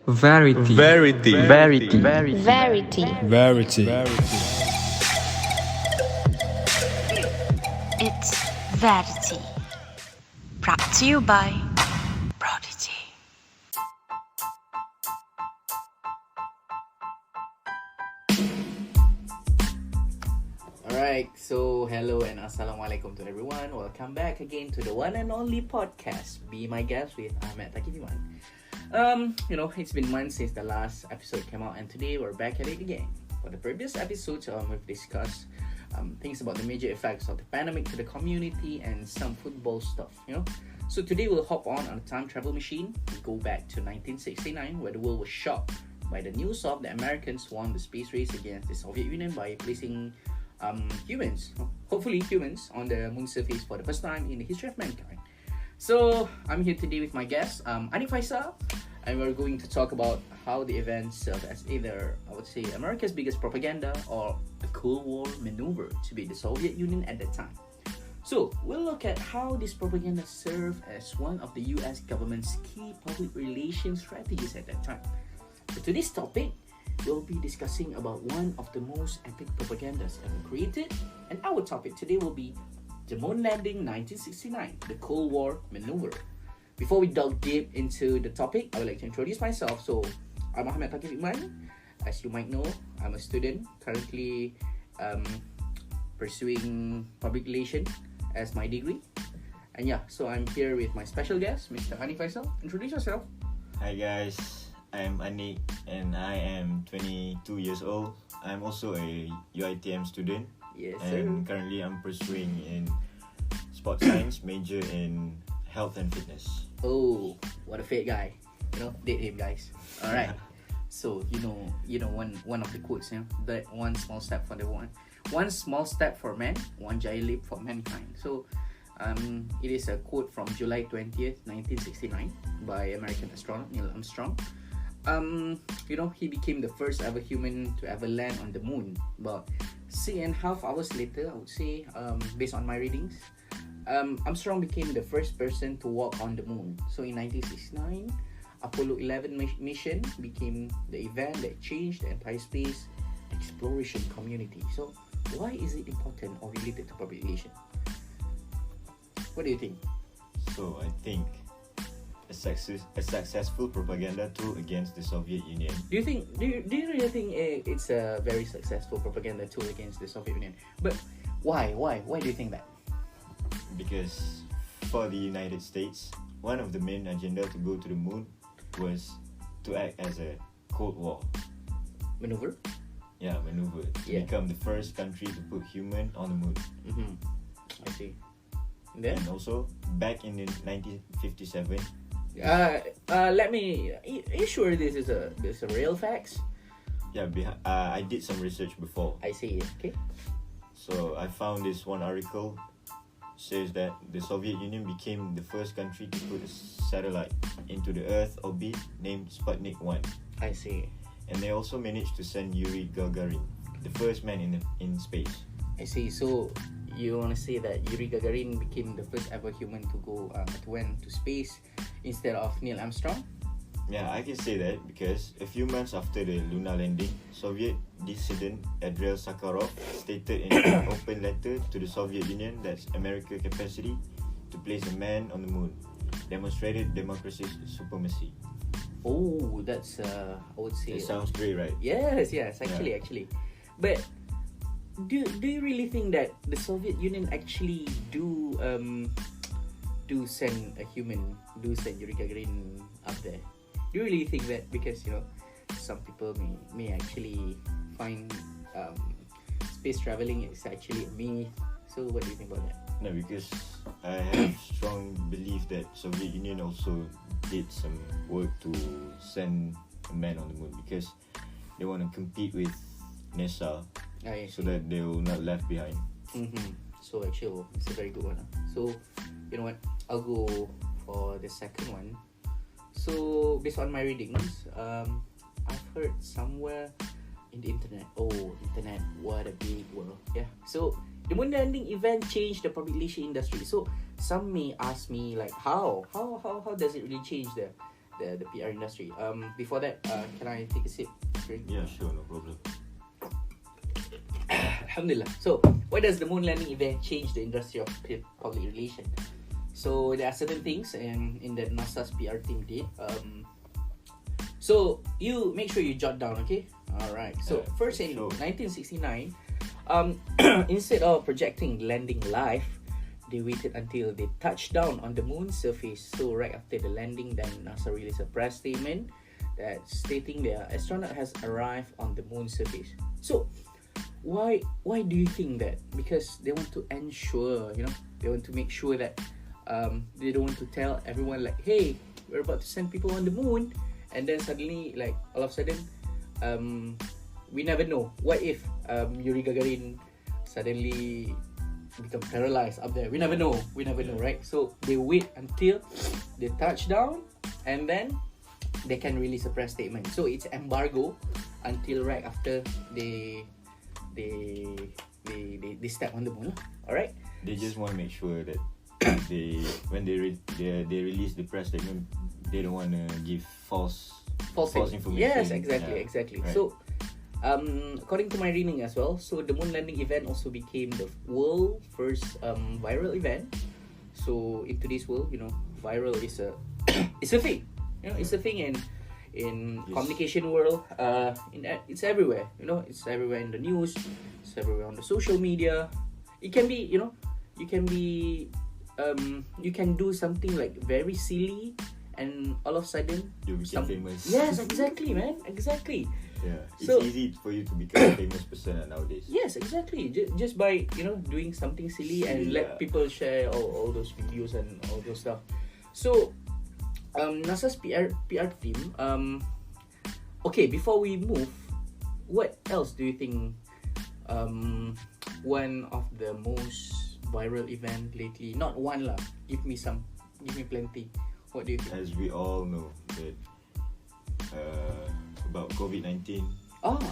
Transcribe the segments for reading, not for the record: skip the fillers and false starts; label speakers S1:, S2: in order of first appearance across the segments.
S1: Verity.
S2: Verity.
S1: Verity.
S3: Verity.
S4: Verity.
S5: It's Verity. Brought to you by Prodigy.
S6: Alright, so hello and assalamualaikum to everyone. Welcome back again to the one and only podcast. Be my guest with Ahmed Thaqif Iman. It's been months since the last episode came out, and today we're back at it again. For the previous episodes, we've discussed things about the major effects of the pandemic to the community and some football stuff. So today we'll hop on a time travel machine. We go back to 1969, where the world was shocked by the news of the Americans won the space race against the Soviet Union by placing hopefully humans, on the moon surface for the first time in the history of mankind. So I'm here today with my guest, Ahmed Faisal, and we're going to talk about how the event served as either, I would say, America's biggest propaganda or a Cold War maneuver to beat the Soviet Union at that time. So we'll look at how this propaganda served as one of the US government's key public relations strategies at that time. So today's topic, we'll be discussing about one of the most epic propagandas ever created, and our topic today will be the moon landing 1969, the Cold War maneuver. Before we delve deep into the topic, I would like to introduce myself. So, I'm Ahmed Thaqif Iman. As you might know, I'm a student currently pursuing public relation as my degree. And so I'm here with my special guest, Mr. Ahmed Faisal. Introduce yourself.
S7: Hi guys, I'm Anik and I am 22 years old. I'm also a UiTM student.
S6: Yes, sir.
S7: And currently I'm pursuing in sports science, major in health and fitness.
S6: Oh, what a fit guy. Date him, guys. Alright. So, one of the quotes, that one small step for man, one giant leap for mankind. So, it is a quote from July 20th, 1969 by American astronaut Neil Armstrong. He became the first ever human to ever land on the moon. About 6.5 hours later, I would say, based on my readings, Armstrong became the first person to walk on the moon. So in 1969, Apollo 11 mission became the event that changed the entire space exploration community. So why is it important or related to public relations? What do you think?
S7: So I think a successful propaganda tool against the Soviet Union.
S6: Do you really think it's a very successful propaganda tool against the Soviet Union? But why do you think that?
S7: Because for the United States, one of the main agenda to go to the moon was to act as a Cold War
S6: Maneuver?
S7: maneuver to become the first country to put human on the moon.
S6: I see. And then?
S7: And also back in 1957.
S6: Let me. Are you sure this is a real facts?
S7: I did some research before.
S6: I see. Okay.
S7: So I found this one article says that the Soviet Union became the first country to put a satellite into the Earth orbit named Sputnik 1.
S6: I see.
S7: And they also managed to send Yuri Gagarin, the first man in space.
S6: I see. So you want to say that Yuri Gagarin became the first ever human to go went to space instead of Neil Armstrong?
S7: Yeah, I can say that because a few months after the lunar landing, Soviet dissident Andrei Sakharov stated in an open letter to the Soviet Union that America's capacity to place a man on the moon demonstrated democracy's supremacy.
S6: Oh, that's I would say.
S7: It sounds great, right?
S6: Yes, actually. But do you really think that the Soviet Union actually do send a human, send Yuri Gagarin up there? Do you really think that? Because some people may actually find space traveling is actually a myth. So what do you think about that?
S7: No, because I have strong belief that Soviet Union also did some work to send a man on the moon because they want to compete with NASA so that they will not left behind.
S6: So actually, it's a very good one. So you know what? I'll go for the second one. So based on my readings, I've heard somewhere in the internet. Oh, internet! What a big world. Yeah. So the moon landing event changed the public relation industry. So some may ask me like, how does it really change the the PR industry. Before that, can I take a sip? Drink?
S7: Yeah, sure, no problem.
S6: Alhamdulillah. So, why does the moon landing event change the industry of public relation? So, there are certain things in that NASA's PR team did. So, you make sure you jot down, okay? Alright. So, first in 1969, instead of projecting landing live, they waited until they touched down on the moon's surface. So, right after the landing, then NASA released a press statement that stating their astronaut has arrived on the moon's surface. So, why do you think that? Because they want to ensure, they want to make sure that they don't want to tell everyone like, hey, we're about to send people on the moon, and then suddenly, like, all of a sudden, we never know. What if Yuri Gagarin suddenly become paralyzed up there? We never know, right? So they wait until they touch down, and then they can release a press statement. So it's embargo until right after they step on the moon. All right.
S7: They just want to make sure that when they release the press statement, they don't want to give false information.
S6: Yes, exactly.
S7: Right.
S6: So, according to my reading as well, so the moon landing event also became the world first viral event. So in today's world, viral is a it's a thing. It's a thing in
S7: Yes.
S6: communication world. It's everywhere. It's everywhere in the news. It's everywhere on the social media. It can be, you can be, you can do something like very silly, and all of a sudden
S7: you become famous.
S6: Yes, exactly, man. Exactly.
S7: Yeah, it's
S6: So-
S7: easy for you to become a famous person nowadays.
S6: Yes, exactly. Just by doing something silly and
S7: Silly,
S6: let
S7: yeah.
S6: people share all those videos and all those stuff. So, NASA's PR team. Okay, before we move, what else do you think? One of the most viral event lately. Not one lah. Give me plenty. What do you think?
S7: As we all know that about COVID-19,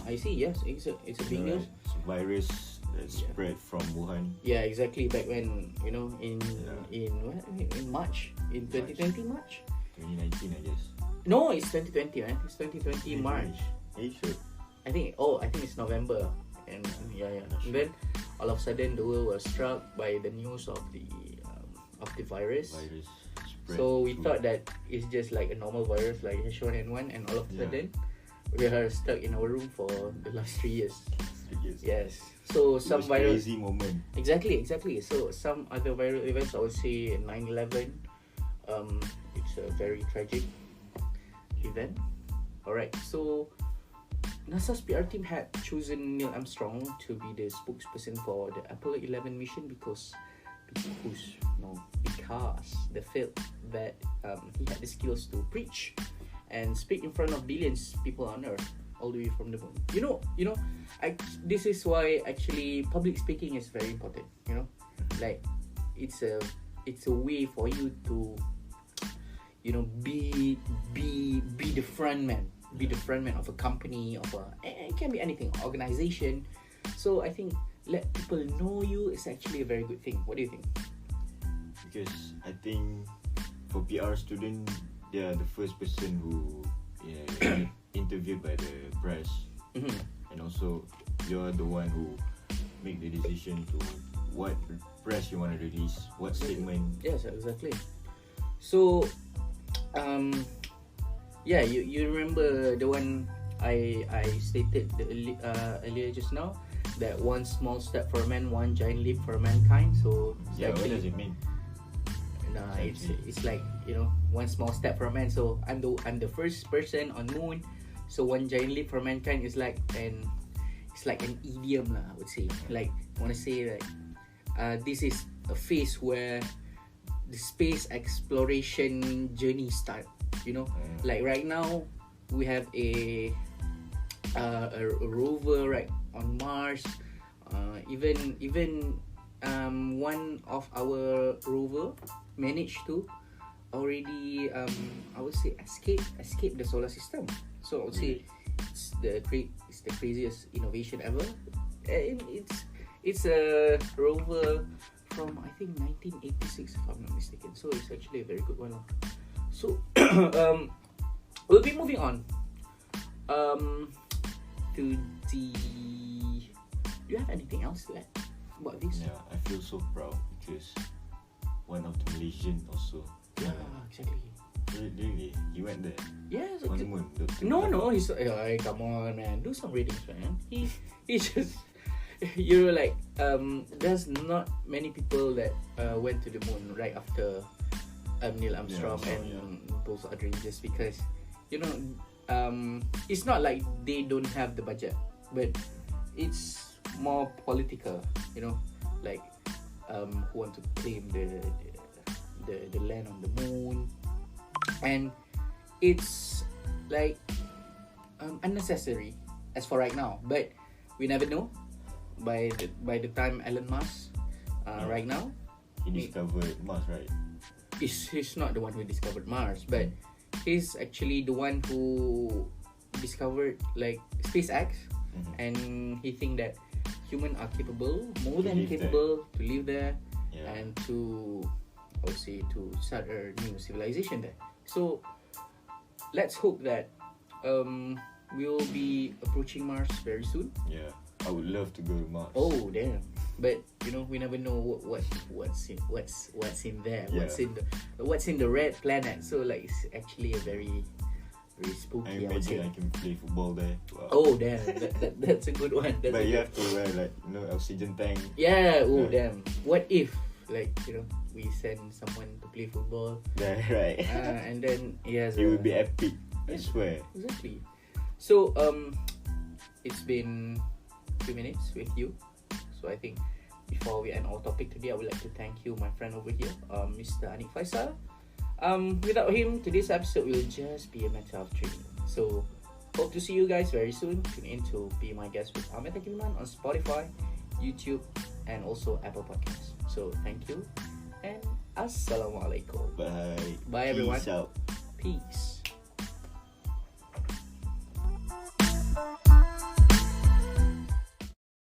S6: I see. Yes, it's a big news.
S7: it's a virus that spread from Wuhan.
S6: Yeah, exactly. Back when in March, in
S7: March.
S6: 2020 March.
S7: 2019, I guess.
S6: No, it's 2020, man. It's 2020 March.
S7: Are you sure?
S6: I think it's November. And yeah.
S7: Not
S6: And
S7: sure.
S6: then all of a sudden the world was struck by the news of the virus.
S7: Virus spread.
S6: So we
S7: through-
S6: thought that it's just like a normal virus like H1N1, and all of a
S7: Yeah.
S6: sudden we are stuck in our room for the last 3 years.
S7: Yes.
S6: Yes. So
S7: It
S6: some
S7: was
S6: viral
S7: crazy moment.
S6: Exactly. So some other viral events, I would say 9/11. It's a very tragic event. Alright, so NASA's PR team had chosen Neil Armstrong to be the spokesperson for the Apollo 11 mission because they felt that he had the skills to preach and speak in front of billions of people on Earth, all the way from the moon. This is why actually public speaking is very important. Like it's a way for you to be the front man. Be the front man of a company, it can be anything, organization. So I think let people know you is actually a very good thing. What do you think?
S7: Because I think for PR student, they are the first person who interviewed by the press,
S6: Mm-hmm.
S7: and also you're the one who make the decision to what press you want to release, what statement.
S6: Yes, exactly. So, you remember the one I stated earlier just now, that one small step for man, one giant leap for mankind. So
S7: Yeah, what
S6: actually-
S7: does it mean?
S6: Nah, it's like one small step for man. So I'm the first person on moon. So one giant leap for mankind is like an idiom lah, I would say. Like I want to say that this is a phase where the space exploration journey start. Like right now we have a rover right on Mars. Even one of our rover managed to already I would say escape the solar system. So I would say it's the craziest innovation ever. And it's a rover from I think 1986 if I'm not mistaken. So it's actually a very good one. So we'll be moving on. To the. Do you have anything else to add about this?
S7: Yeah, I feel so proud because one of the Malaysian also.
S6: Yeah, exactly.
S7: Really, he went there
S6: Yes.
S7: on the moon.
S6: No, he's hey, come on, man. Do some readings, man. He just you're like there's not many people that went to the moon right after Neil Armstrong and Buzz Aldrin, just because it's not like they don't have the budget, but it's more political, like who want to claim the land on the moon, and it's like unnecessary as for right now, but we never know. By the time Elon Musk right now,
S7: he discovered Mars, right?
S6: he's not the one who discovered Mars, but he's actually the one who discovered like SpaceX, and he think that humans are capable, more than capable, to live there, and to, I would say, to start a new civilization there. So let's hope that we'll be approaching Mars very soon.
S7: Yeah, I would love to go to Mars.
S6: Oh damn! But we never know what's in there. What's in the red planet. So like it's actually a very spooky.
S7: I imagine I can play football there. Wow.
S6: Oh damn! That's a good one.
S7: But you have to wear like oxygen tank.
S6: Yeah. Oh damn! What if we send someone to play football?
S7: Yeah, right.
S6: And then
S7: it would be epic. I swear.
S6: Exactly. So it's been 2 minutes with you. So I think before we end our topic today, I would like to thank you, my friend over here, Mr. Anik Faisal. Without him, today's episode will just be a matter of dreaming. So hope to see you guys very soon. Tune in to Be My Guest with Ahmed Thaqif Iman on Spotify, YouTube, and also Apple Podcasts. So thank you and Assalamualaikum.
S7: Bye.
S6: Bye everyone.
S7: Peace out.
S6: Peace.